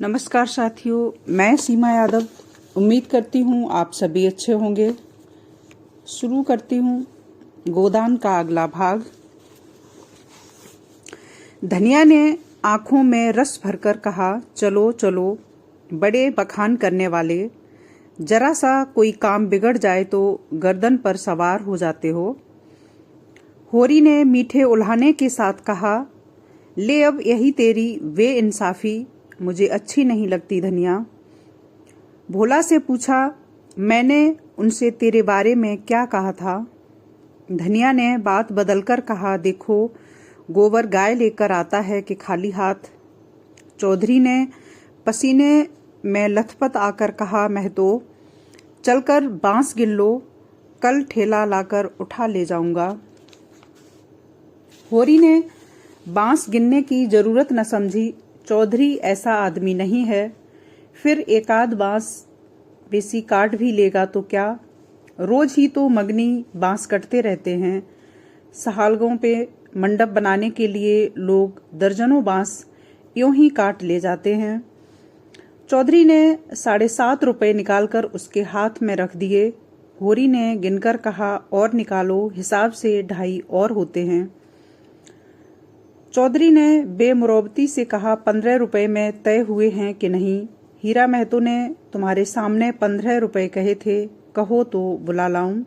नमस्कार साथियों, मैं सीमा यादव उम्मीद करती हूँ आप सभी अच्छे होंगे। शुरू करती हूँ गोदान का अगला भाग। धनिया ने आंखों में रस भरकर कहा, चलो चलो बड़े बखान करने वाले, जरा सा कोई काम बिगड़ जाए तो गर्दन पर सवार हो जाते हो। होरी ने मीठे उल्हाने के साथ कहा, ले अब यही तेरी वे इंसाफी मुझे अच्छी नहीं लगती धनिया। भोला से पूछा, मैंने उनसे तेरे बारे में क्या कहा था? धनिया ने बात बदलकर कहा, देखो गोबर गाय लेकर आता है कि खाली हाथ। चौधरी ने पसीने में लथपथ आकर कहा, महतो चलकर बांस गिन लो, कल ठेला लाकर उठा ले जाऊंगा। होरी ने बांस गिनने की जरूरत न समझी। चौधरी ऐसा आदमी नहीं है, फिर एकाध बांस बेसी काट भी लेगा तो क्या, रोज ही तो मगनी बांस कटते रहते हैं। सहालगों पे मंडप बनाने के लिए लोग दर्जनों बांस यूं ही काट ले जाते हैं। चौधरी ने 7.5 रुपए निकालकर उसके हाथ में रख दिए। होरी ने गिनकर कहा, और निकालो, हिसाब से 2.5 और होते हैं। चौधरी ने बेमुरौबती से कहा, 15 रुपए में तय हुए हैं कि नहीं? हीरा महतो ने तुम्हारे सामने 15 रुपए कहे थे, कहो तो बुला लाऊं।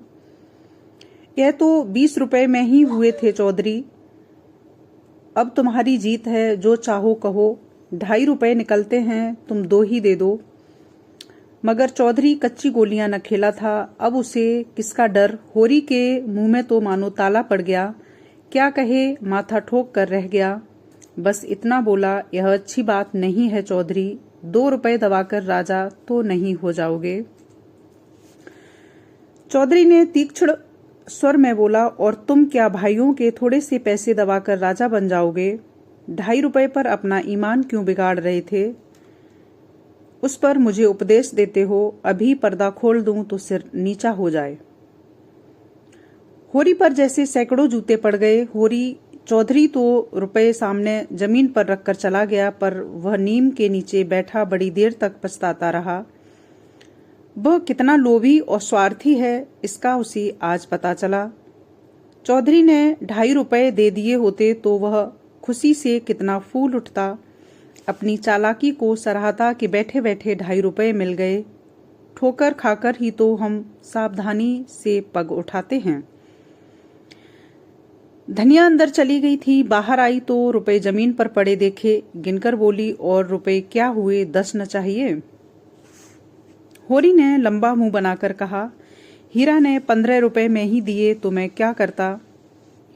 यह तो 20 रुपए में ही हुए थे चौधरी। अब तुम्हारी जीत है, जो चाहो कहो। 2.5 रुपए निकलते हैं, तुम 2 ही दे दो। मगर चौधरी कच्ची गोलियां न खेला था। अब उसे किसका डर? होरी के मुंह में तो मानो ताला पड़ गया। क्या कहे, माथा ठोक कर रह गया। बस इतना बोला, यह अच्छी बात नहीं है चौधरी, 2 रुपए दबाकर राजा तो नहीं हो जाओगे। चौधरी ने तीक्ष्ण स्वर में बोला, और तुम क्या भाइयों के थोड़े से पैसे दबाकर राजा बन जाओगे? 2.5 रुपए पर अपना ईमान क्यों बिगाड़ रहे थे? उस पर मुझे उपदेश देते हो? अभी पर्दा खोल दूं तो सिर नीचा हो जाए। होरी पर जैसे सैकड़ों जूते पड़ गए। चौधरी तो रुपए सामने जमीन पर रखकर चला गया, पर वह नीम के नीचे बैठा बड़ी देर तक पछताता रहा। वह कितना लोभी और स्वार्थी है, इसका उसे आज पता चला। चौधरी ने 2.5 रुपए दे दिए होते तो वह खुशी से कितना फूल उठता। अपनी चालाकी को सराहता कि बैठे बैठे 2.5 रुपए मिल गए। ठोकर खाकर ही तो हम सावधानी से पग उठाते हैं। धनिया अंदर चली गई थी। बाहर आई तो रुपए जमीन पर पड़े देखे। गिनकर बोली, और रुपए क्या हुए, 10 न चाहिए? होरी ने लंबा मुंह बनाकर कहा, हीरा ने 15 रुपए में ही दिए तो मैं क्या करता?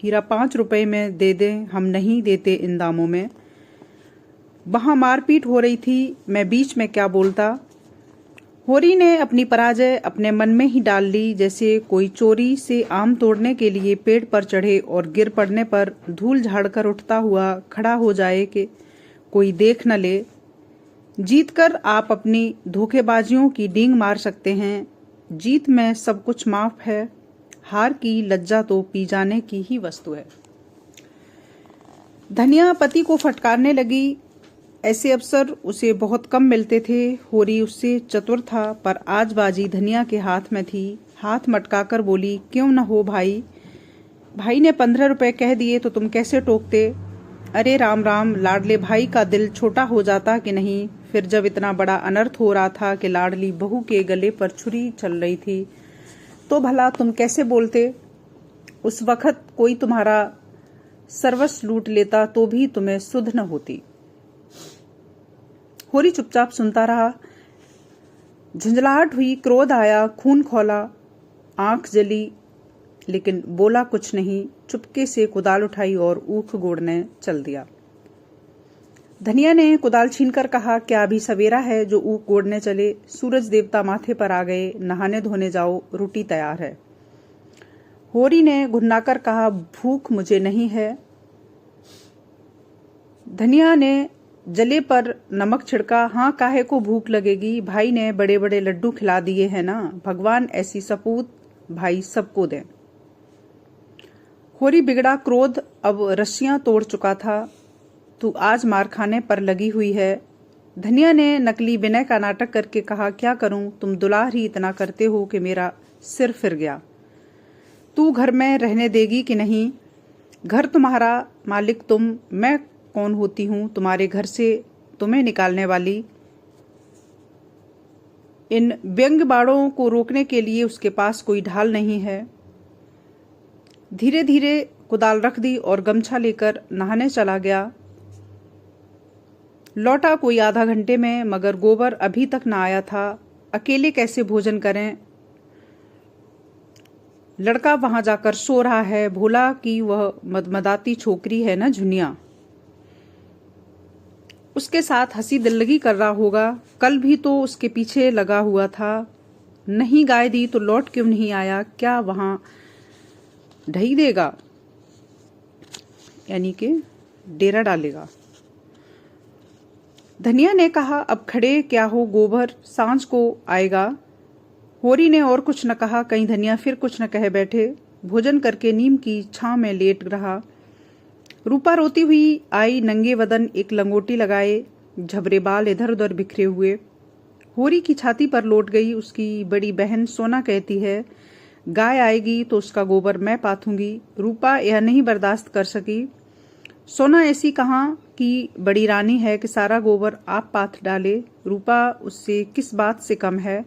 हीरा 5 रुपए में दे दे, हम नहीं देते इन दामों में। वहां मारपीट हो रही थी, मैं बीच में क्या बोलता? होरी ने अपनी पराजय अपने मन में ही डाल ली, जैसे कोई चोरी से आम तोड़ने के लिए पेड़ पर चढ़े और गिर पड़ने पर धूल झाड़कर उठता हुआ खड़ा हो जाए कि कोई देख न ले। जीतकर आप अपनी धोखेबाजियों की डींग मार सकते हैं। जीत में सब कुछ माफ है, हार की लज्जा तो पी जाने की ही वस्तु है। धनिया पति को फटकारने लगी। ऐसे अवसर उसे बहुत कम मिलते थे। होरी उससे चतुर था, पर आज बाजी धनिया के हाथ में थी। हाथ मटकाकर बोली, क्यों न हो भाई? भाई ने 15 रुपए कह दिए तो तुम कैसे टोकते? अरे राम राम, लाडले भाई का दिल छोटा हो जाता कि नहीं? फिर जब इतना बड़ा अनर्थ हो रहा था कि लाडली बहू के गले पर छुरी चल रही थी, तो भला तुम कैसे बोलते? उस वक्त कोई तुम्हारा सर्वस्व लूट लेता तो भी तुम्हें सुध न होती। होरी चुपचाप सुनता रहा। झंझलाहट हुई, क्रोध आया, खून खौला, आंख जली, लेकिन बोला कुछ नहीं। चुपके से कुदाल उठाई और ऊख गोड़ने चल दिया। धनिया ने कुदाल छीनकर कहा, क्या अभी सवेरा है जो ऊख गोड़ने चले? सूरज देवता माथे पर आ गए, नहाने धोने जाओ, रोटी तैयार है। होरी ने घुन्नाकर कहा, भूख मुझे नहीं है। धनिया ने जले पर नमक छिड़का, हाँ काहे को भूख लगेगी, भाई ने बड़े बड़े लड्डू खिला दिए हैं ना, भगवान ऐसी सपूत भाई सबको दें। होरी बिगड़ा, क्रोध अब रस्सियां तोड़ चुका था। तू आज मार खाने पर लगी हुई है, धनिया ने नकली विनय का नाटक करके कहा, क्या करूं, तुम दुलार ही इतना करते हो कि मेरा सिर फिर गया। तू घर में रहने देगी कि नहीं? घर तुम्हारा, मालिक तुम, मैं कौन होती हूं तुम्हारे घर से तुम्हें निकालने वाली। इन व्यंग्य बाणों को रोकने के लिए उसके पास कोई ढाल नहीं है। धीरे धीरे कुदाल रख दी और गमछा लेकर नहाने चला गया। लौटा कोई आधा घंटे में, मगर गोबर अभी तक न आया था। अकेले कैसे भोजन करें? लड़का वहां जाकर सो रहा है। भोला कि वह मदमदाती छोकरी है ना झुनिया, उसके साथ हंसी दिल्लगी कर रहा होगा। कल भी तो उसके पीछे लगा हुआ था। नहीं गाय दी तो लौट क्यों नहीं आया? क्या वहां ढही देगा, यानी कि डेरा डालेगा। धनिया ने कहा, अब खड़े क्या हो, गोबर सांझ को आएगा। होरी ने और कुछ न कहा। कहीं धनिया फिर कुछ न कहे बैठे। भोजन करके नीम की छांव में लेट रहा। रूपा रोती हुई आई, नंगे वदन, एक लंगोटी लगाए, झबरे बाल इधर उधर बिखरे हुए। होरी की छाती पर लौट गई। उसकी बड़ी बहन सोना कहती है, गाय आएगी तो उसका गोबर मैं पाथूंगी। रूपा यह नहीं बर्दाश्त कर सकी। सोना ऐसी कहाँ की बड़ी रानी है कि सारा गोबर आप पाथ डाले। रूपा उससे किस बात से कम है?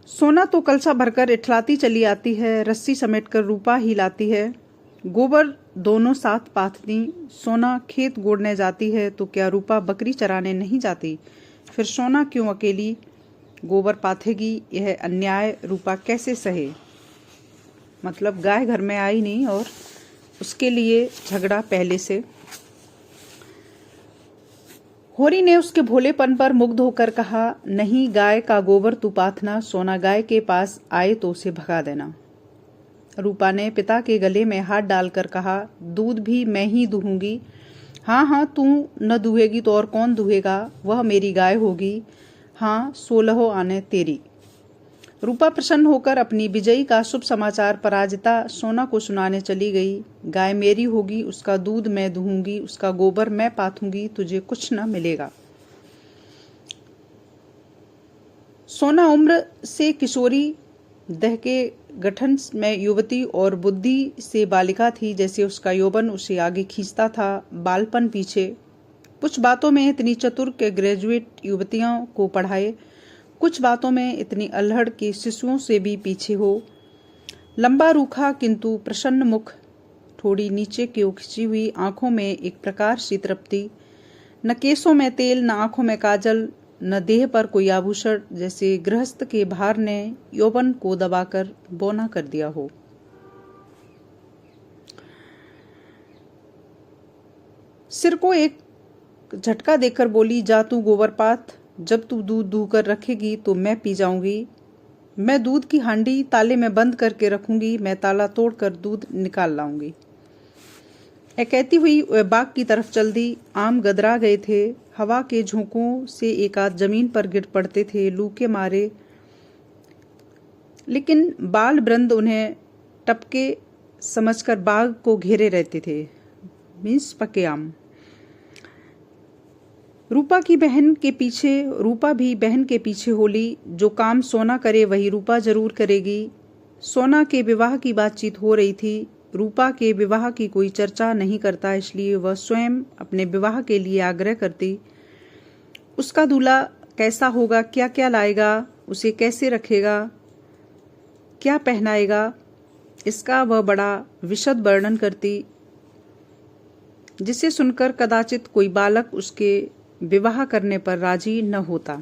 सोना तो कलसा भरकर इठलाती चली आती है, रस्सी समेटकर रूपा ही लाती है। गोबर दोनों साथ पाथती। सोना खेत गोड़ने जाती है तो क्या रूपा बकरी चराने नहीं जाती? फिर सोना क्यों अकेली गोबर पाथेगी? यह अन्याय रूपा कैसे सहे? मतलब गाय घर में आई नहीं और उसके लिए झगड़ा पहले से। होरी ने उसके भोलेपन पर मुग्ध होकर कहा, नहीं, गाय का गोबर तू पाथना। सोना गाय के पास आए तो उसे भगा देना। रूपा ने पिता के गले में हाथ डालकर कहा, दूध भी मैं ही दूहूंगी। हाँ हाँ, तू न दूहेगी तो और कौन दूहेगा? वह मेरी गाय होगी। हाँ, 16 आने तेरी। रूपा प्रसन्न होकर अपनी विजयी का शुभ समाचार पराजिता सोना को सुनाने चली गई। गाय मेरी होगी, उसका दूध मैं दूहूंगी, उसका गोबर मैं पाथूंगी, तुझे कुछ न मिलेगा। सोना उम्र से किशोरी, देह के गठन में युवती और बुद्धि से बालिका थी। जैसे उसका यौवन उसे आगे खींचता था, बालपन पीछे। कुछ बातों में इतनी चतुर के ग्रेजुएट युवतियों को पढ़ाए, कुछ बातों में इतनी अल्हड़ के शिशुओं से भी पीछे हो। लंबा रूखा किंतु प्रसन्न मुख, थोड़ी नीचे की खिंची हुई आंखों में एक प्रकार सी तृप्ति। न केसों में तेल, न आंखों में काजल, न देह पर कोई आभूषण। जैसे गृहस्थ के भार ने यौवन को दबाकर बौना कर दिया हो। सिर को एक झटका देकर बोली, जा तू गोबर पाथ। जब तू दूध दूहकर रखेगी तो मैं पी जाऊंगी। मैं दूध की हांडी ताले में बंद करके रखूंगी। मैं ताला तोड़कर दूध निकाल लाऊंगी। कहती हुई वह बाग की तरफ चल दी। आम गदरा गए थे। हवा के झोंकों से एक आध जमीन पर गिर पड़ते थे, लू के मारे, लेकिन बाल वृंद उन्हें टपके समझकर बाग को घेरे रहते थे। मीन्स पके आम। रूपा भी बहन के पीछे होली। जो काम सोना करे वही रूपा जरूर करेगी। सोना के विवाह की बातचीत हो रही थी। रूपा के विवाह की कोई चर्चा नहीं करता, इसलिए वह स्वयं अपने विवाह के लिए आग्रह करती। उसका दूल्हा कैसा होगा, क्या क्या लाएगा, उसे कैसे रखेगा, क्या पहनाएगा, इसका वह बड़ा विशद वर्णन करती, जिसे सुनकर कदाचित कोई बालक उसके विवाह करने पर राजी न होता।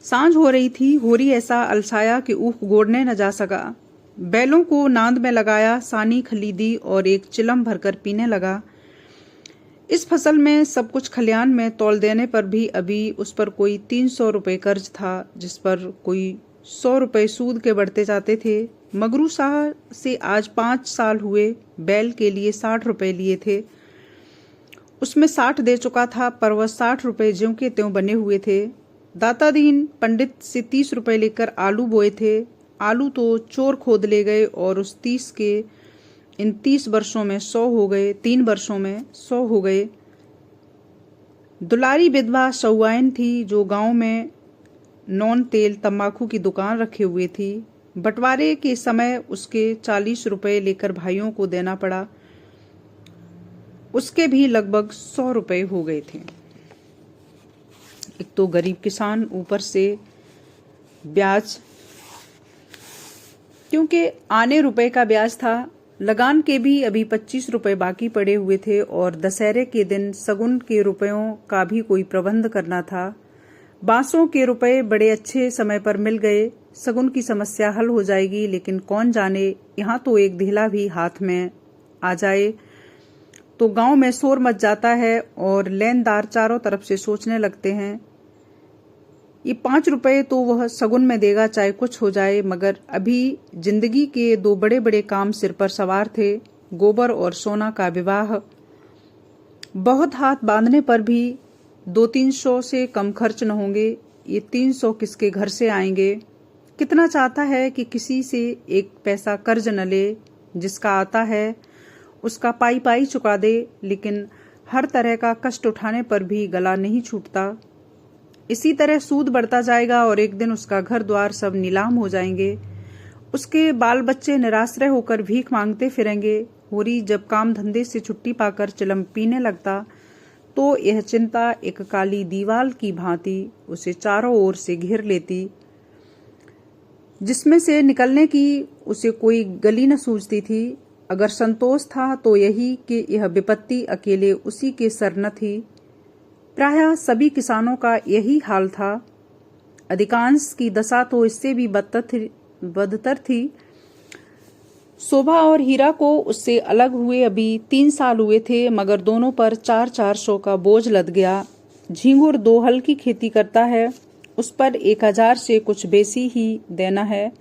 सांझ हो रही थी। होरी ऐसा अलसाया कि ऊख गोड़ने न जा सका। बैलों को नांद में लगाया, सानी खरीदी और एक चिलम भरकर पीने लगा। इस फसल में सब कुछ खलियान में तौल देने पर भी अभी उस पर कोई 300 रुपये कर्ज था, जिस पर कोई 100 रुपये सूद के बढ़ते जाते थे। मगरू शाह से आज 5 साल हुए। बैल के लिए 60 रुपये लिए थे, उसमें 60 दे चुका था, पर वह 60 रुपये ज्यों के त्यों बने हुए थे। दाता दीन पंडित से 30 रुपये लेकर आलू बोए थे। आलू तो चोर खोद ले गए और उस 30 के इन 30 वर्षों में 100 हो गए, 3 वर्षों में 100 हो गए। दुलारी विधवा सौआइन थी जो गांव में नॉन तेल तंबाकू की दुकान रखे हुए थी। बंटवारे के समय उसके 40 रुपए लेकर भाइयों को देना पड़ा। उसके भी लगभग 100 रुपए हो गए थे। एक तो गरीब किसान, ऊपर से ब्याज, क्योंकि आने रुपए का ब्याज था। लगान के भी अभी 25 रुपए बाकी पड़े हुए थे और दशहरे के दिन सगुन के रुपयों का भी कोई प्रबंध करना था। बांसों के रुपए बड़े अच्छे समय पर मिल गए। सगुन की समस्या हल हो जाएगी, लेकिन कौन जाने यहाँ तो एक ढीला भी हाथ में आ जाए तो गांव में शोर मच जाता है और लेनदार चारों तरफ से सोचने लगते हैं ये 5 रुपए तो वह सगुन में देगा, चाहे कुछ हो जाए। मगर अभी जिंदगी के 2 बड़े बड़े काम सिर पर सवार थे, गोबर और सोना का विवाह। बहुत हाथ बांधने पर भी 200-300 से कम खर्च न होंगे। ये 300 किसके घर से आएंगे? कितना चाहता है कि किसी से एक पैसा कर्ज न ले, जिसका आता है उसका पाई पाई चुका दे, लेकिन हर तरह का कष्ट उठाने पर भी गला नहीं छूटता। इसी तरह सूद बढ़ता जाएगा और एक दिन उसका घर द्वार सब नीलाम हो जाएंगे। उसके बाल बच्चे निराश्रय होकर भीख मांगते फिरेंगे। होरी जब काम धंधे से छुट्टी पाकर चिलम पीने लगता तो यह चिंता एक काली दीवाल की भांति उसे चारों ओर से घेर लेती, जिसमें से निकलने की उसे कोई गली न सूझती थी। अगर संतोष था तो यही कि यह विपत्ति अकेले उसी के सर न थी। प्रायः सभी किसानों का यही हाल था। अधिकांश की दशा तो इससे भी बदतर थी। शोभा और हीरा को उससे अलग हुए अभी 3 साल हुए थे, मगर दोनों पर 400-400 का बोझ लद गया। झींगुर 2 हल की खेती करता है, उस पर 1000 से कुछ बेसी ही देना है।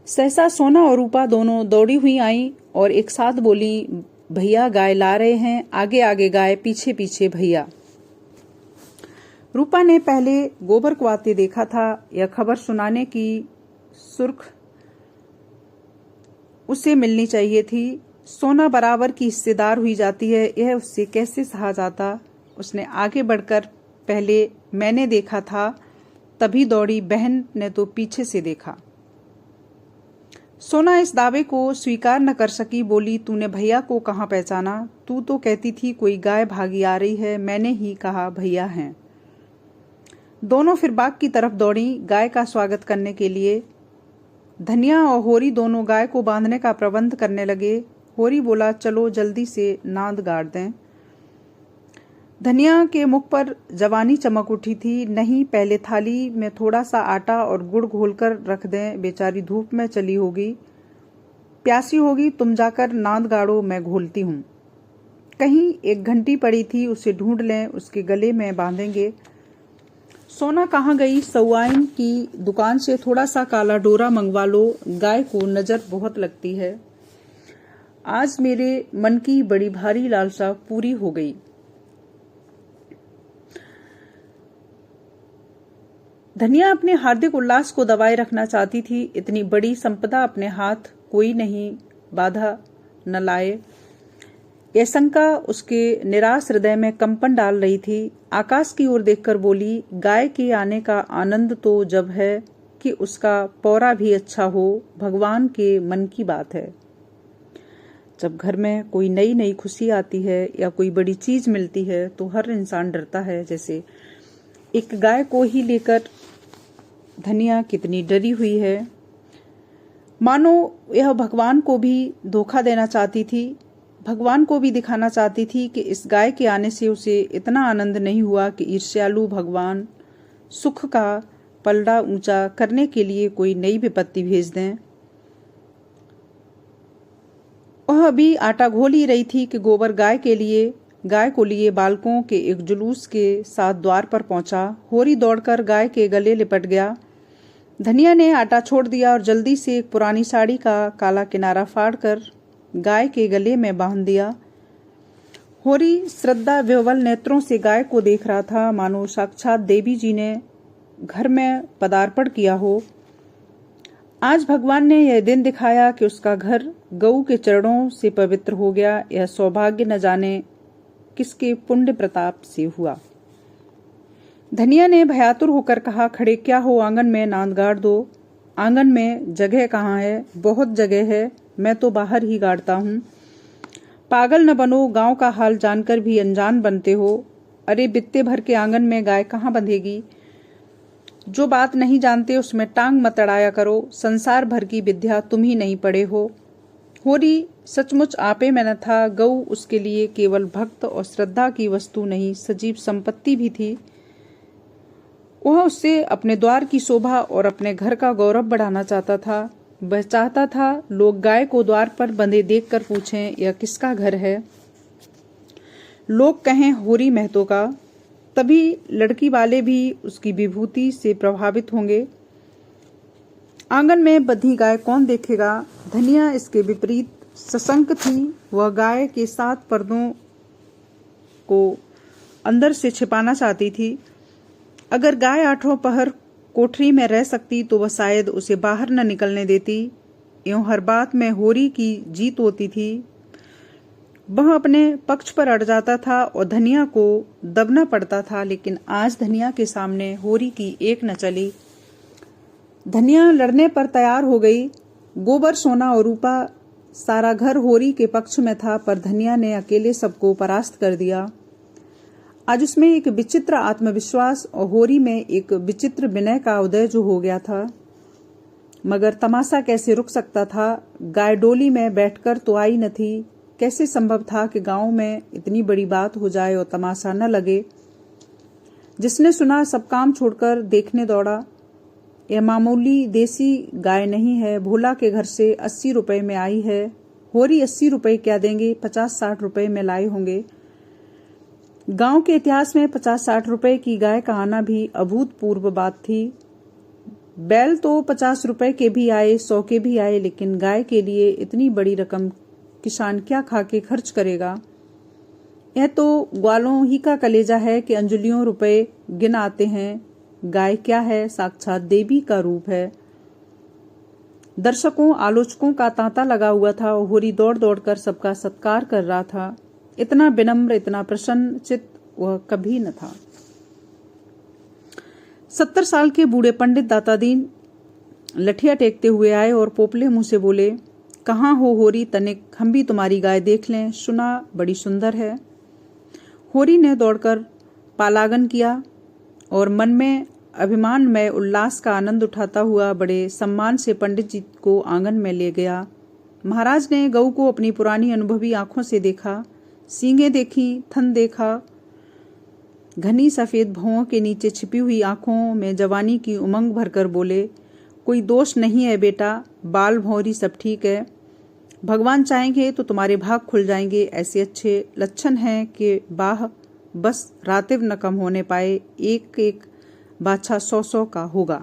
सहसा सोना और रूपा दोनों दौड़ी हुई आई और एक साथ बोली, भैया गाय ला रहे हैं, आगे आगे गाय, पीछे पीछे भैया। रूपा ने पहले गोबर को आते देखा था। यह खबर सुनाने की सुर्ख उसे मिलनी चाहिए थी। सोना बराबर की हिस्सेदार हुई जाती है, यह उससे कैसे सहा जाता। उसने आगे बढ़कर, पहले मैंने देखा था, तभी दौड़ी। बहन ने तो पीछे से देखा। सोना इस दावे को स्वीकार न कर सकी। बोली, तूने भैया को कहाँ पहचाना? तू तो कहती थी कोई गाय भागी आ रही है। मैंने ही कहा भैया हैं। दोनों फिर बाग की तरफ दौड़ी गाय का स्वागत करने के लिए। धनिया और होरी दोनों गाय को बांधने का प्रबंध करने लगे। होरी बोला, चलो जल्दी से नाद गाड़ दें। धनिया के मुख पर जवानी चमक उठी थी। नहीं, पहले थाली में थोड़ा सा आटा और गुड़ घोलकर रख दें, बेचारी धूप में चली होगी, प्यासी होगी। तुम जाकर नाद गाड़ो, मैं घोलती हूँ। कहीं एक घंटी पड़ी थी, उसे ढूंढ लें, उसके गले में बांधेंगे। सोना कहाँ गई? सौआइन की दुकान से थोड़ा सा काला डोरा मंगवा लो, गाय को नजर बहुत लगती है। आज मेरे मन की बड़ी भारी लालसा पूरी हो गई। धनिया अपने हार्दिक उल्लास को दबाए रखना चाहती थी। इतनी बड़ी संपदा अपने हाथ कोई नहीं बाधा न लाए, यह शंका उसके निराश हृदय में कंपन डाल रही थी। आकाश की ओर देखकर बोली, गाय के आने का आनंद तो जब है कि उसका पौरा भी अच्छा हो, भगवान के मन की बात है। जब घर में कोई नई नई खुशी आती है या कोई बड़ी चीज मिलती है तो हर इंसान डरता है। जैसे एक गाय को ही लेकर धनिया कितनी डरी हुई है, मानो यह भगवान को भी धोखा देना चाहती थी। भगवान को भी दिखाना चाहती थी कि इस गाय के आने से उसे इतना आनंद नहीं हुआ कि ईर्ष्यालु भगवान सुख का पलड़ा ऊंचा करने के लिए कोई नई विपत्ति भेज दें। वह अभी आटा घोल ही रही थी कि गोबर गाय को लिए बालकों के एक जुलूस के साथ द्वार पर पहुंचा। होरी दौड़कर गाय के गले लिपट गया। धनिया ने आटा छोड़ दिया और जल्दी से एक पुरानी साड़ी का काला किनारा फाड़कर गाय के गले में बांध दिया। होरी श्रद्धा विह्वल नेत्रों से गाय को देख रहा था, मानो साक्षात देवी जी ने घर में पदार्पण किया हो। आज भगवान ने यह दिन दिखाया कि उसका घर गऊ के चरणों से पवित्र हो गया। यह सौभाग्य न जाने किसके पुण्य प्रताप से हुआ। धनिया ने भयातुर होकर कहा, खड़े क्या हो, आंगन में नांद गाड़ दो। आंगन में जगह कहाँ है? बहुत जगह है, मैं तो बाहर ही गाड़ता हूँ। पागल न बनो, गांव का हाल जानकर भी अनजान बनते हो। अरे बित्ते भर के आंगन में गाय कहाँ बंधेगी? जो बात नहीं जानते उसमें टांग मत अड़ाया करो। संसार भर की विद्या तुम ही नहीं पढ़े हो। होरी सचमुच आपे में न था। गऊ उसके लिए केवल भक्त और श्रद्धा की वस्तु नहीं, सजीव संपत्ति भी थी। वह उससे अपने द्वार की शोभा और अपने घर का गौरव बढ़ाना चाहता था। वह चाहता था लोग गाय को द्वार पर बंधे देखकर पूछें, यह किसका घर है? लोग कहें होरी महतो का। तभी लड़की वाले भी उसकी विभूति से प्रभावित होंगे। आंगन में बंधी गाय कौन देखेगा? धनिया इसके विपरीत सशंक थी। वह गाय के 7 पर्दों को अंदर से छिपाना चाहती थी। अगर गाय 8 पहर कोठरी में रह सकती तो वह शायद उसे बाहर न निकलने देती। यूं हर बात में होरी की जीत होती थी। वह अपने पक्ष पर अड़ जाता था और धनिया को दबना पड़ता था। लेकिन आज धनिया के सामने होरी की एक न चली। धनिया लड़ने पर तैयार हो गई। गोबर, सोना और रूपा सारा घर होरी के पक्ष में था, पर धनिया ने अकेले सबको परास्त कर दिया। आज उसमें एक विचित्र आत्मविश्वास और होरी में एक विचित्र विनय का उदय जो हो गया था। मगर तमाशा कैसे रुक सकता था? गाय डोली में बैठकर तो आई न थी। कैसे संभव था कि गांव में इतनी बड़ी बात हो जाए और तमाशा न लगे? जिसने सुना सब काम छोड़कर देखने दौड़ा। यह मामूली देसी गाय नहीं है। भोला के घर से 80 रुपए में आई है। होरी 80 रुपए क्या देंगे? 50-60 रुपए में लाए होंगे। गांव के इतिहास में 50-60 रुपए की गाय का आना भी अभूतपूर्व बात थी। बैल तो 50 रुपए के भी आए, 100 के भी आए, लेकिन गाय के लिए इतनी बड़ी रकम किसान क्या खा के खर्च करेगा? यह तो ग्वालों ही का कलेजा है कि अंजलियों रुपए गिन आते हैं। गाय क्या है? साक्षात देवी का रूप है। दर्शकों, आलोचकों का तांता लगा हुआ था और होरी दौड़ दौड़ कर सबका सत्कार कर रहा था। इतना विनम्र, इतना प्रसन्न चित्त वह कभी न था। 70 साल के बूढ़े पंडित दाता दीन लठिया टेकते हुए आए और पोपले मुंह से बोले, कहाँ हो होरी? तनिक हम भी तुम्हारी गाय देख लें, सुना बड़ी सुंदर है। होरी ने दौड़कर पालागन किया और मन में अभिमान में उल्लास का आनंद उठाता हुआ बड़े सम्मान से पंडित जी को आंगन में ले गया। महाराज ने गऊ को अपनी पुरानी अनुभवी आंखों से देखा। सींगें देखी, थन देखा। घनी सफेद भौं के नीचे छिपी हुई आंखों में जवानी की उमंग भरकर बोले, कोई दोष नहीं है बेटा, बाल भौरी सब ठीक है। भगवान चाहेंगे तो तुम्हारे भाग खुल जाएंगे। ऐसे अच्छे लक्षण हैं कि बस रातिब न कम होने पाए। एक एक बाछा 100-100 का होगा।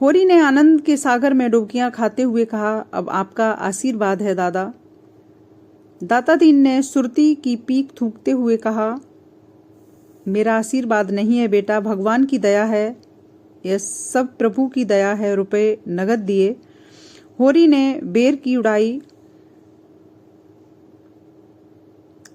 होरी ने आनंद के सागर में डुबकियां खाते हुए कहा, अब आपका आशीर्वाद है दादा। दाता दीन ने सुरती की पीक थूकते हुए कहा, मेरा आशीर्वाद नहीं है बेटा, भगवान की दया है। यह सब प्रभु की दया है। रुपए नगद दिए। होरी ने बेर की उड़ाई।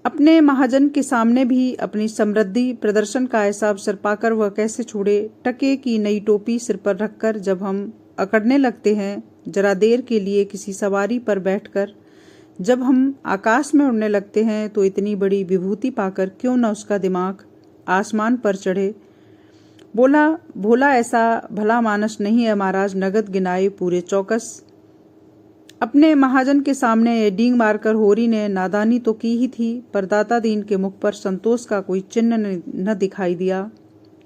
अपने महाजन के सामने भी अपनी समृद्धि प्रदर्शन का ऐसा अवसर पाकर वह कैसे छोड़े। टके की नई टोपी सिर पर रखकर जब हम अकड़ने लगते हैं, जरा देर के लिए किसी सवारी पर बैठकर जब हम आकाश में उड़ने लगते हैं, तो इतनी बड़ी विभूति पाकर क्यों न उसका दिमाग आसमान पर चढ़े। बोला, भोला ऐसा भला मानस नहीं है महाराज। नगद गिनाए पूरे चौकस। अपने महाजन के सामने डींग मारकर होरी ने नादानी तो की ही थी, पर दाता दीन के मुख पर संतोष का कोई चिन्ह न दिखाई दिया।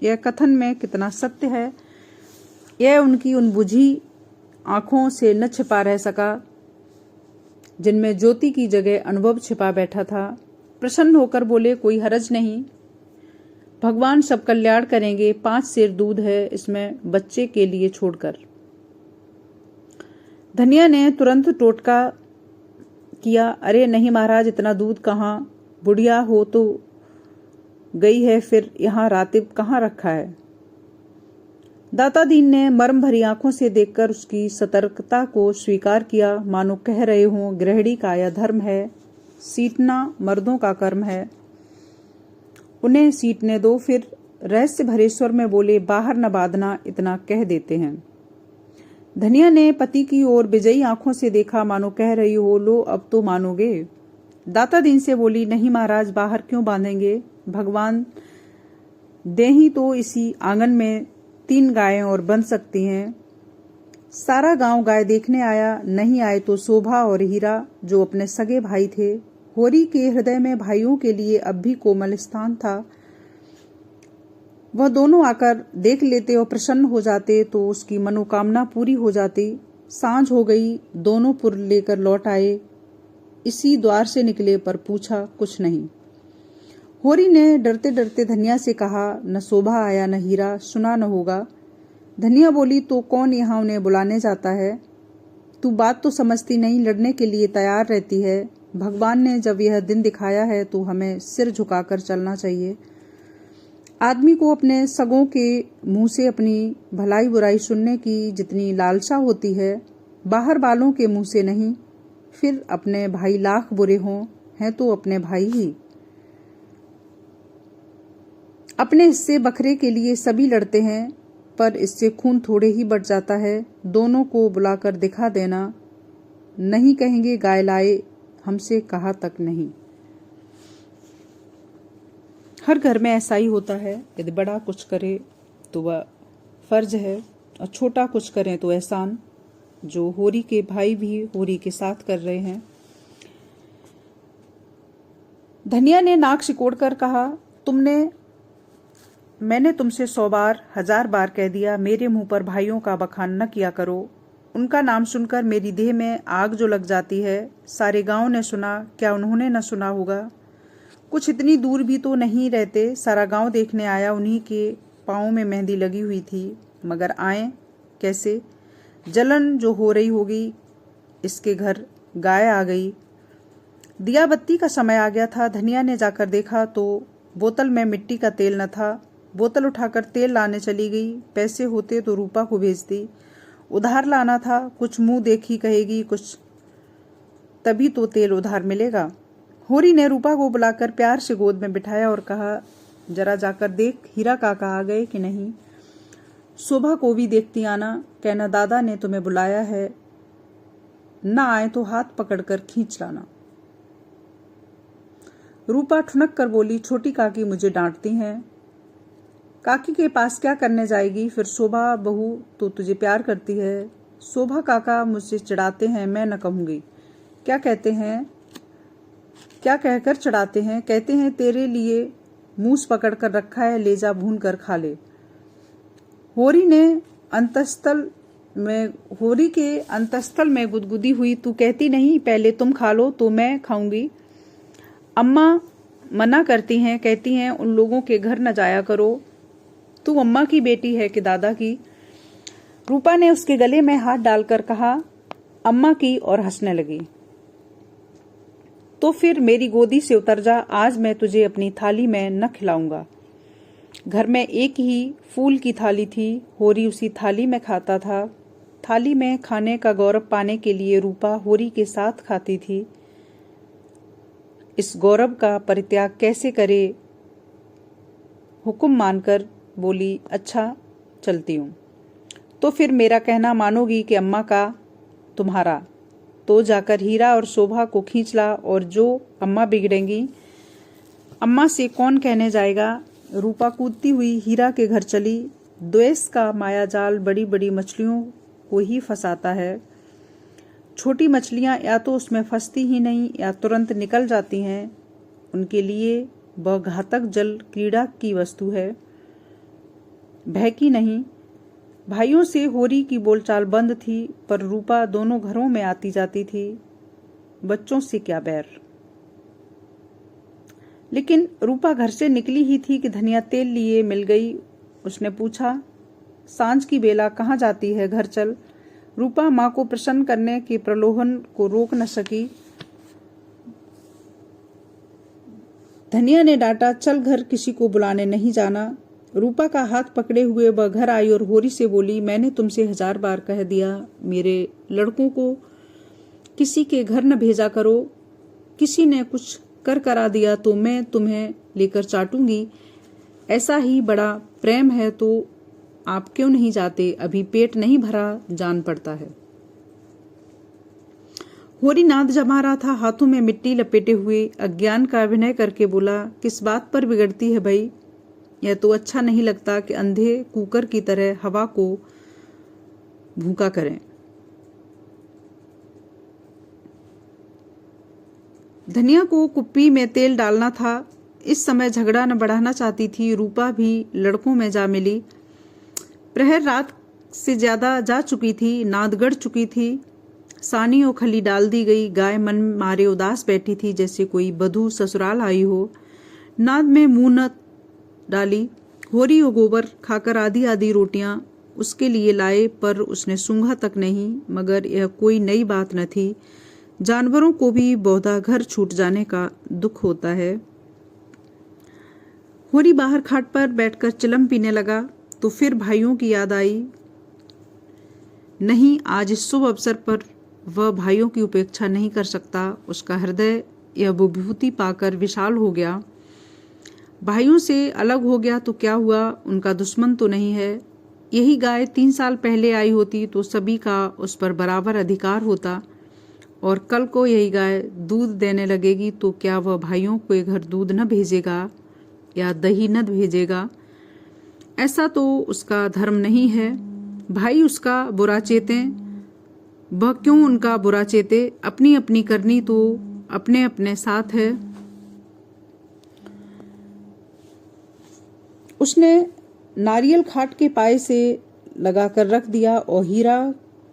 यह कथन में कितना सत्य है, यह उनकी उन बुझी आंखों से न छिपा रह सका जिनमें ज्योति की जगह अनुभव छिपा बैठा था। प्रसन्न होकर बोले, कोई हरज नहीं, भगवान सब कल्याण करेंगे। 5 सेर दूध है इसमें बच्चे के लिए छोड़कर। धनिया ने तुरंत टोटका किया, अरे नहीं महाराज, इतना दूध कहाँ? बुढ़िया हो तो गई है, फिर यहाँ रातिब कहाँ रखा है? दाता दीन ने मर्म भरी आंखों से देखकर उसकी सतर्कता को स्वीकार किया, मानो कह रहे हों, गृहिणी का यह धर्म है, सीटना मर्दों का कर्म है, उन्हें सीटने दो। फिर रहस्य भरे स्वर में बोले, बाहर न बांधना, इतना कह देते हैं। धनिया ने पति की ओर विजयी आंखों से देखा, मानो कह रही हो, लो अब तो मानोगे। दाता दिन से बोली, नहीं महाराज, बाहर क्यों बांधेंगे, भगवान दे ही तो इसी आंगन में 3 गायें और बन सकती हैं। सारा गांव गाय देखने आया, नहीं आए तो शोभा और हीरा, जो अपने सगे भाई थे। होरी के हृदय में भाइयों के लिए अब भी कोमल स्थान था। वह दोनों आकर देख लेते और प्रसन्न हो जाते तो उसकी मनोकामना पूरी हो जाती। सांझ हो गई, दोनों पुर लेकर लौट आए। इसी द्वार से निकले पर पूछा कुछ नहीं। होरी ने डरते डरते धनिया से कहा, न शोभा आया न हीरा, सुना न होगा। धनिया बोली, तो कौन यहाँ उन्हें बुलाने जाता है? तू बात तो समझती नहीं, लड़ने के लिए तैयार रहती है। भगवान ने जब यह दिन दिखाया है तो हमें सिर झुकाकर चलना चाहिए। आदमी को अपने सगों के मुंह से अपनी भलाई बुराई सुनने की जितनी लालसा होती है, बाहर वालों के मुंह से नहीं। फिर अपने भाई लाख बुरे हों, हैं तो अपने भाई ही। अपने हिस्से बखरे के लिए सभी लड़ते हैं, पर इससे खून थोड़े ही बढ़ जाता है। दोनों को बुलाकर दिखा देना, नहीं कहेंगे गाय लाए, हमसे कहा तक नहीं। हर घर में ऐसा ही होता है, यदि बड़ा कुछ करे तो वह फर्ज है और छोटा कुछ करे तो एहसान, जो होरी के भाई भी होरी के साथ कर रहे हैं। धनिया ने नाक सिकोड़कर कहा, मैंने तुमसे 100 बार 1000 बार कह दिया, मेरे मुंह पर भाइयों का बखान न किया करो। उनका नाम सुनकर मेरी देह में आग जो लग जाती है। सारे गांव ने सुना, क्या उन्होंने न सुना होगा? कुछ इतनी दूर भी तो नहीं रहते, सारा गांव देखने आया। उन्हीं के पाँव में मेहंदी लगी हुई थी, मगर आए कैसे? जलन जो हो रही होगी, इसके घर गाय आ गई। दिया बत्ती का समय आ गया था। धनिया ने जाकर देखा तो बोतल में मिट्टी का तेल न था। बोतल उठाकर तेल लाने चली गई। पैसे होते तो रूपा को भेजती, उधार लाना था। कुछ मुंह देखी कहेगी कुछ, तभी तो तेल उधार मिलेगा। होरी ने रूपा को बुलाकर प्यार से गोद में बिठाया और कहा, जरा जाकर देख हीरा काका आ गए कि नहीं। शोभा को भी देखती आना, कहना दादा ने तुम्हें बुलाया है, न आए तो हाथ पकड़कर खींच लाना। रूपा ठुनक कर बोली, छोटी काकी मुझे डांटती हैं। काकी के पास क्या करने जाएगी? फिर शोभा बहू तो तुझे प्यार करती है। शोभा काका मुझसे चिढ़ाते हैं, मैं न कहूंगी। क्या कहते हैं? क्या कहकर चढ़ाते हैं? कहते हैं तेरे लिए मूस पकड़ कर रखा है, ले जा भून कर खा ले। होरी के अंतस्थल में गुदगुदी हुई, तू कहती नहीं पहले तुम खा लो तो मैं खाऊंगी। अम्मा मना करती हैं, कहती हैं उन लोगों के घर न जाया करो। तू अम्मा की बेटी है कि दादा की? रूपा ने उसके गले में हाथ डालकर कहा, अम्मा की, और हंसने लगी। तो फिर मेरी गोदी से उतर जा, आज मैं तुझे अपनी थाली में न खिलाऊंगा। घर में एक ही फूल की थाली थी, होरी उसी थाली में खाता था। थाली में खाने का गौरव पाने के लिए रूपा होरी के साथ खाती थी। इस गौरव का परित्याग कैसे करे? हुक्म मानकर बोली, अच्छा चलती हूँ। तो फिर मेरा कहना मानोगी कि अम्मा का तुम्हारा? तो जाकर हीरा और शोभा को खींच ला, और जो अम्मा बिगड़ेंगी, अम्मा से कौन कहने जाएगा। रूपा कूदती हुई हीरा के घर चली। द्वेष का मायाजाल बड़ी बड़ी मछलियों को ही फंसाता है। छोटी मछलियां या तो उसमें फंसती ही नहीं या तुरंत निकल जाती हैं। उनके लिए वह घातक जल क्रीड़ा की वस्तु है, भय की नहीं। भाइयों से होरी की बोलचाल बंद थी, पर रूपा दोनों घरों में आती जाती थी। बच्चों से क्या बैर। लेकिन रूपा घर से निकली ही थी कि धनिया तेल लिए मिल गई। उसने पूछा, सांझ की बेला कहाँ जाती है, घर चल। रूपा माँ को प्रसन्न करने के प्रलोभन को रोक न सकी। धनिया ने डांटा, चल घर, किसी को बुलाने नहीं जाना। रूपा का हाथ पकड़े हुए वह घर आई और होरी से बोली, मैंने तुमसे 1000 बार कह दिया, मेरे लड़कों को किसी के घर न भेजा करो। किसी ने कुछ कर करा दिया तो मैं तुम्हें लेकर चाटूंगी। ऐसा ही बड़ा प्रेम है तो आप क्यों नहीं जाते? अभी पेट नहीं भरा, जान पड़ता है। होरी नाद जमा रहा था, हाथों में मिट्टी लपेटे हुए अज्ञान का अभिनय करके बोला, किस बात पर बिगड़ती है भाई? यह तो अच्छा नहीं लगता कि अंधे कुकर की तरह हवा को भूखा करें। धनिया को कुप्पी में तेल डालना था। इस समय झगड़ा न बढ़ाना चाहती थी। रूपा भी लड़कों में जा मिली। प्रहर रात से ज्यादा जा चुकी थी, नाद गड़ चुकी थी। सानी और खली डाल दी गई। गाय मन मारे उदास बैठी थी, जैसे कोई बधू ससुराल आई हो। नाद में मुंह न डाली। होरी और गोबर खाकर आधी आधी रोटियां उसके लिए लाए, पर उसने सूंघा तक नहीं। मगर यह कोई नई बात न थी। जानवरों को भी बहुधा घर छूट जाने का दुख होता है। होरी बाहर खाट पर बैठकर चिलम पीने लगा तो फिर भाइयों की याद आई। नहीं, आज इस शुभ अवसर पर वह भाइयों की उपेक्षा नहीं कर सकता। उसका हृदय यह विभूति पाकर विशाल हो गया। भाइयों से अलग हो गया तो क्या हुआ, उनका दुश्मन तो नहीं है। यही गाय 3 साल पहले आई होती तो सभी का उस पर बराबर अधिकार होता, और कल को यही गाय दूध देने लगेगी तो क्या वह भाइयों के घर दूध न भेजेगा या दही न भेजेगा? ऐसा तो उसका धर्म नहीं है। भाई उसका बुरा चेतें, वह क्यों उनका बुरा चेते? अपनी अपनी करनी तो अपने अपने साथ है। उसने नारियल खाट के पाए से लगाकर रख दिया और हीरा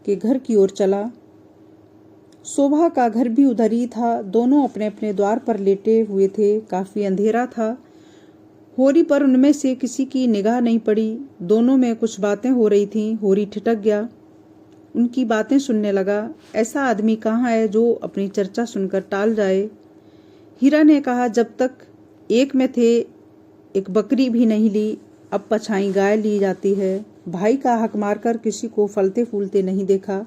के घर की ओर चला। शोभा का घर भी उधर ही था। दोनों अपने अपने द्वार पर लेटे हुए थे। काफी अंधेरा था। होरी पर उनमें से किसी की निगाह नहीं पड़ी। दोनों में कुछ बातें हो रही थीं। होरी ठिठक गया, उनकी बातें सुनने लगा। ऐसा आदमी कहाँ है जो अपनी चर्चा सुनकर टाल जाए? हीरा ने कहा, जब तक एक में थे एक बकरी भी नहीं ली, अब पछाई गाय ली जाती है। भाई का हक मारकर किसी को फलते फूलते नहीं देखा।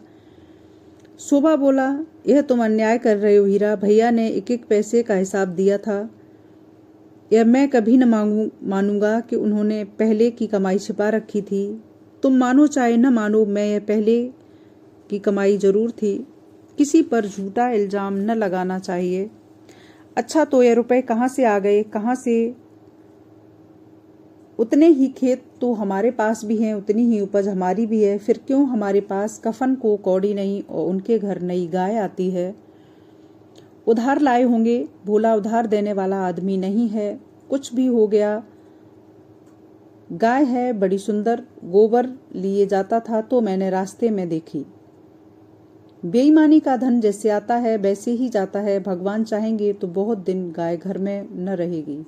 शोभा बोला, यह तुम अन्याय कर रहे हो हीरा। भैया ने एक एक पैसे का हिसाब दिया था। यह मैं कभी न मानूंगा कि उन्होंने पहले की कमाई छिपा रखी थी। तुम मानो चाहे न मानो, मैं यह पहले की कमाई जरूर थी। किसी पर झूठा इल्जाम न लगाना चाहिए। अच्छा, तो ये रुपए कहाँ से आ गए? कहाँ से? उतने ही खेत तो हमारे पास भी हैं, उतनी ही उपज हमारी भी है। फिर क्यों हमारे पास कफन को कौड़ी नहीं और उनके घर नई गाय आती है? उधार लाए होंगे। भोला उधार देने वाला आदमी नहीं है। कुछ भी हो गया, गाय है बड़ी सुंदर। गोबर लिए जाता था तो मैंने रास्ते में देखी। बेईमानी का धन जैसे आता है वैसे ही जाता है। भगवान चाहेंगे तो बहुत दिन गाय घर में न रहेगी।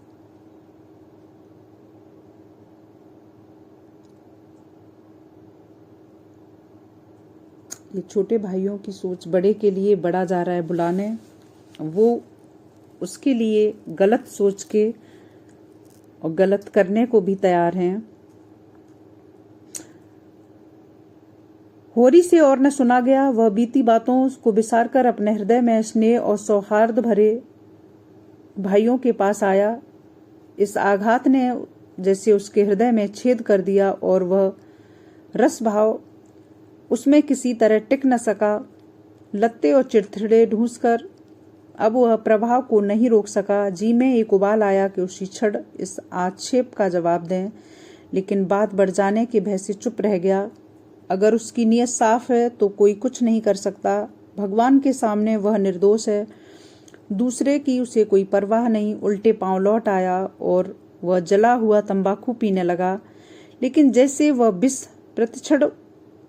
ये छोटे भाइयों की सोच बड़े के लिए बड़ा जा रहा है बुलाने। वो उसके लिए गलत सोच के और गलत करने को भी तैयार हैं। होरी से और न सुना गया। वह बीती बातों को विसार कर अपने हृदय में स्नेह और सौहार्द भरे भाइयों के पास आया। इस आघात ने जैसे उसके हृदय में छेद कर दिया और वह रस भाव उसमें किसी तरह टिक न सका। लत्ते और चिड़चिड़े ढूंसकर अब वह प्रभाव को नहीं रोक सका। जी में एक उबाल आया कि उसी क्षण इस आक्षेप का जवाब दें, लेकिन बात बढ़ जाने के भय से चुप रह गया। अगर उसकी नीयत साफ है तो कोई कुछ नहीं कर सकता। भगवान के सामने वह निर्दोष है। दूसरे की उसे कोई परवाह नहीं। उल्टे पांव लौट आया और वह जला हुआ तंबाकू पीने लगा, लेकिन जैसे वह विष प्रतिक्षण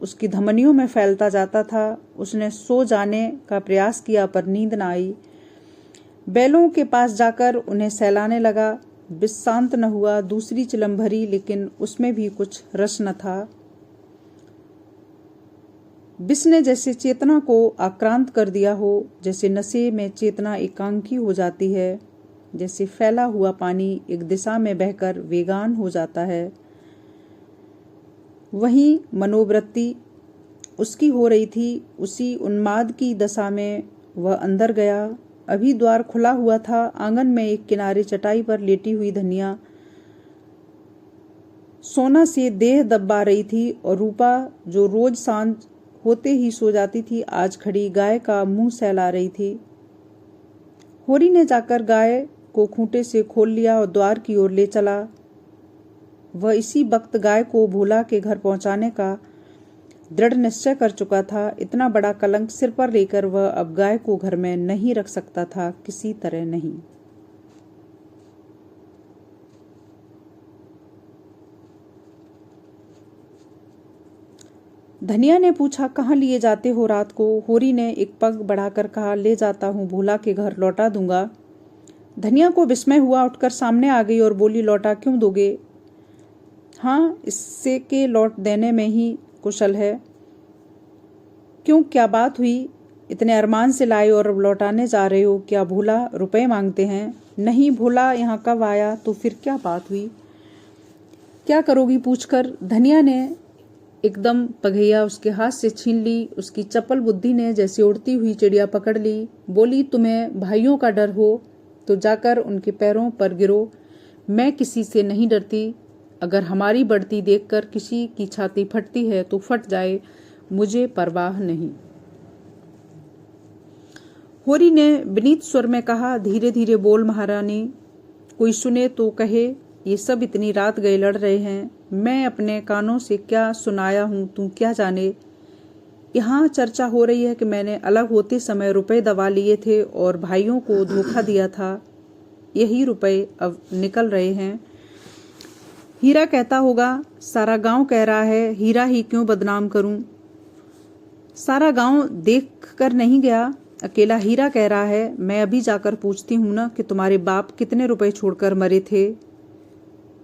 उसकी धमनियों में फैलता जाता था। उसने सो जाने का प्रयास किया पर नींद न आई। बैलों के पास जाकर उन्हें सहलाने लगा। विष शांत न हुआ। दूसरी चिलम भरी, लेकिन उसमें भी कुछ रस न था। विष ने जैसे चेतना को आक्रांत कर दिया हो, जैसे नशे में चेतना एकांकी हो जाती है, जैसे फैला हुआ पानी एक दिशा में बहकर वेगान हो जाता है। वही मनोवृत्ति उसकी हो रही थी। उसी उन्माद की दशा में वह अंदर गया। अभी द्वार खुला हुआ था। आंगन में एक किनारे चटाई पर लेटी हुई धनिया सोना से देह दबा रही थी और रूपा, जो रोज सांझ होते ही सो जाती थी, आज खड़ी गाय का मुंह सहला रही थी। होरी ने जाकर गाय को खूंटे से खोल लिया और द्वार की ओर ले चला। वह इसी वक्त गाय को भोला के घर पहुंचाने का दृढ़ निश्चय कर चुका था। इतना बड़ा कलंक सिर पर लेकर वह अब गाय को घर में नहीं रख सकता था, किसी तरह नहीं। धनिया ने पूछा, कहाँ लिए जाते हो रात को? होरी ने एक पग बढ़ाकर कहा, ले जाता हूँ, भोला के घर लौटा दूंगा। धनिया को विस्मय हुआ, उठकर सामने आ गई और बोली, लौटा क्यों दोगे? हाँ, इससे के लौट देने में ही कुशल है। क्यों, क्या बात हुई? इतने अरमान से लाए और अब लौटाने जा रहे हो? क्या भोला रुपए मांगते हैं? नहीं, भोला यहाँ कब आया? तो फिर क्या बात हुई? क्या करोगी पूछकर? धनिया ने एकदम पघैया उसके हाथ से छीन ली। उसकी चपल बुद्धि ने जैसे उड़ती हुई चिड़िया पकड़ ली। बोली, तुम्हें भाइयों का डर हो तो जाकर उनके पैरों पर गिरो। मैं किसी से नहीं डरती। अगर हमारी बढ़ती देखकर किसी की छाती फटती है तो फट जाए, मुझे परवाह नहीं। होरी ने विनीत स्वर में कहा, धीरे धीरे बोल महारानी, कोई सुने तो कहे ये सब इतनी रात गए लड़ रहे हैं। मैं अपने कानों से क्या सुनाया हूं तू क्या जाने। यहाँ चर्चा हो रही है कि मैंने अलग होते समय रुपए दबा लिए थे और भाइयों को धोखा दिया था। यही रुपए अब निकल रहे हैं। हीरा कहता होगा, सारा गांव कह रहा है, हीरा ही क्यों बदनाम करूं? सारा गांव देख कर नहीं गया, अकेला हीरा कह रहा है। मैं अभी जाकर पूछती हूं ना कि तुम्हारे बाप कितने रुपए छोड़कर मरे थे।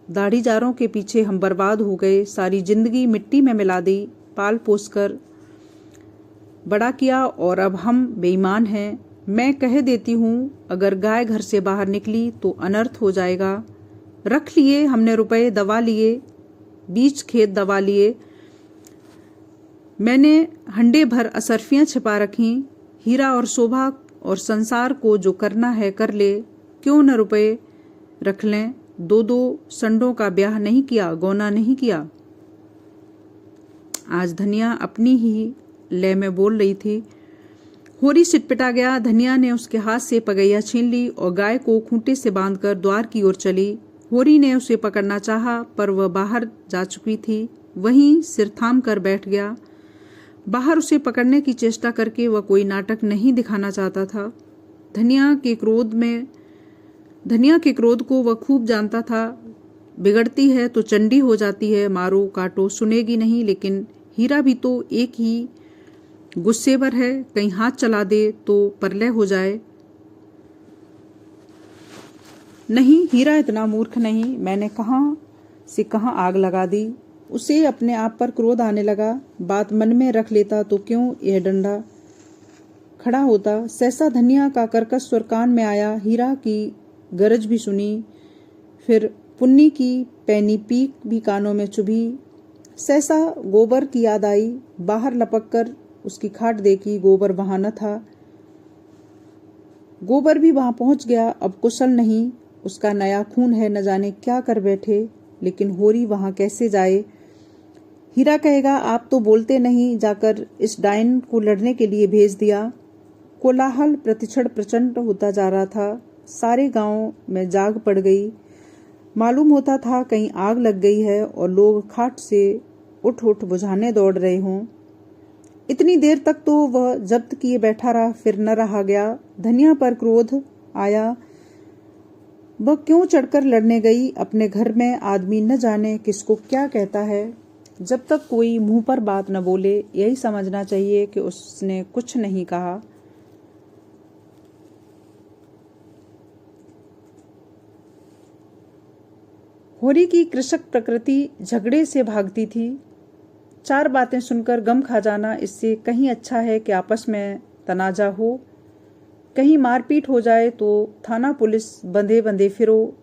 दाढ़ीदारों के पीछे हम बर्बाद हो गए, सारी जिंदगी मिट्टी में मिला दी, पाल पोस कर बड़ा किया और अब हम बेईमान हैं। मैं कह देती हूँ, अगर गाय घर से बाहर निकली तो अनर्थ हो जाएगा। रख लिए हमने रुपए, दबा लिए, बीज खेत दबा लिए, मैंने हंडे भर असरफियां छिपा रखी। हीरा और शोभा और संसार को जो करना है कर ले, क्यों न रुपए रख लें। दो दो संडों का ब्याह नहीं किया, गौना नहीं किया। आज धनिया अपनी ही लय में बोल रही थी। होरी सिटपिटा गया। धनिया ने उसके हाथ से पगैया छीन ली और गाय को खूंटे से बांधकर द्वार की ओर चली। होरी ने उसे पकड़ना चाहा, पर वह बाहर जा चुकी थी। वहीं सिर थाम कर बैठ गया। बाहर उसे पकड़ने की चेष्टा करके वह कोई नाटक नहीं दिखाना चाहता था। धनिया के क्रोध को वह खूब जानता था। बिगड़ती है तो चंडी हो जाती है, मारो काटो सुनेगी नहीं। लेकिन हीरा भी तो एक ही गुस्सेवर है, कहीं हाथ चला दे तो परलय हो जाए। नहीं, हीरा इतना मूर्ख नहीं। मैंने कहाँ से कहाँ आग लगा दी। उसे अपने आप पर क्रोध आने लगा। बात मन में रख लेता तो क्यों यह डंडा खड़ा होता। सहसा धनिया का कर्कश स्वर कान में आया। हीरा की गरज भी सुनी, फिर पुन्नी की पैनी पीक भी कानों में चुभी। सहसा गोबर की याद आई। बाहर लपक कर उसकी खाट देखी, गोबर वहां न था। गोबर भी वहां पहुंच गया। अब कुशल नहीं, उसका नया खून है, न जाने क्या कर बैठे। लेकिन होरी वहां कैसे जाए? हीरा कहेगा, आप तो बोलते नहीं, जाकर इस डायन को लड़ने के लिए भेज दिया। कोलाहल प्रतिक्षण प्रचंड होता जा रहा था। सारे गांव में जाग पड़ गई। मालूम होता था कहीं आग लग गई है और लोग खाट से उठ उठ बुझाने दौड़ रहे हों। इतनी देर तक तो वह जब्त किए बैठा रहा, फिर न रहा गया। धनिया पर क्रोध आया। वह क्यों चढ़कर लड़ने गई? अपने घर में आदमी न जाने किसको क्या कहता है। जब तक कोई मुंह पर बात न बोले, यही समझना चाहिए कि उसने कुछ नहीं कहा। होरी की कृषक प्रकृति झगड़े से भागती थी। चार बातें सुनकर गम खा जाना इससे कहीं अच्छा है कि आपस में तनाजा हो। कहीं मारपीट हो जाए तो थाना पुलिस बंधे बंधे फिरो,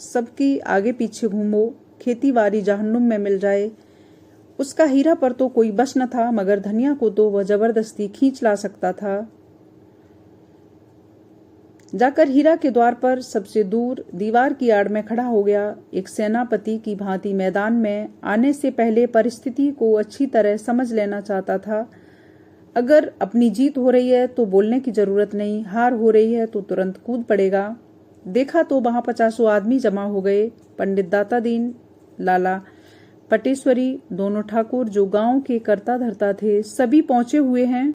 सबकी आगे पीछे घूमो, खेती बाड़ी जहन्नुम में मिल जाए। उसका हीरा पर तो कोई बस न था, मगर धनिया को तो वह जबरदस्ती खींच ला सकता था। जाकर हीरा के द्वार पर सबसे दूर दीवार की आड़ में खड़ा हो गया। एक सेनापति की भांति मैदान में आने से पहले परिस्थिति को अच्छी तरह समझ लेना चाहता था। अगर अपनी जीत हो रही है तो बोलने की जरूरत नहीं, हार हो रही है तो तुरंत कूद पड़ेगा। देखा तो वहां 50 आदमी जमा हो गए। पंडित दाता दीन, लाला पटेश्वरी, दोनों ठाकुर जो गांव के कर्ता धर्ता थे, सभी पहुंचे हुए हैं।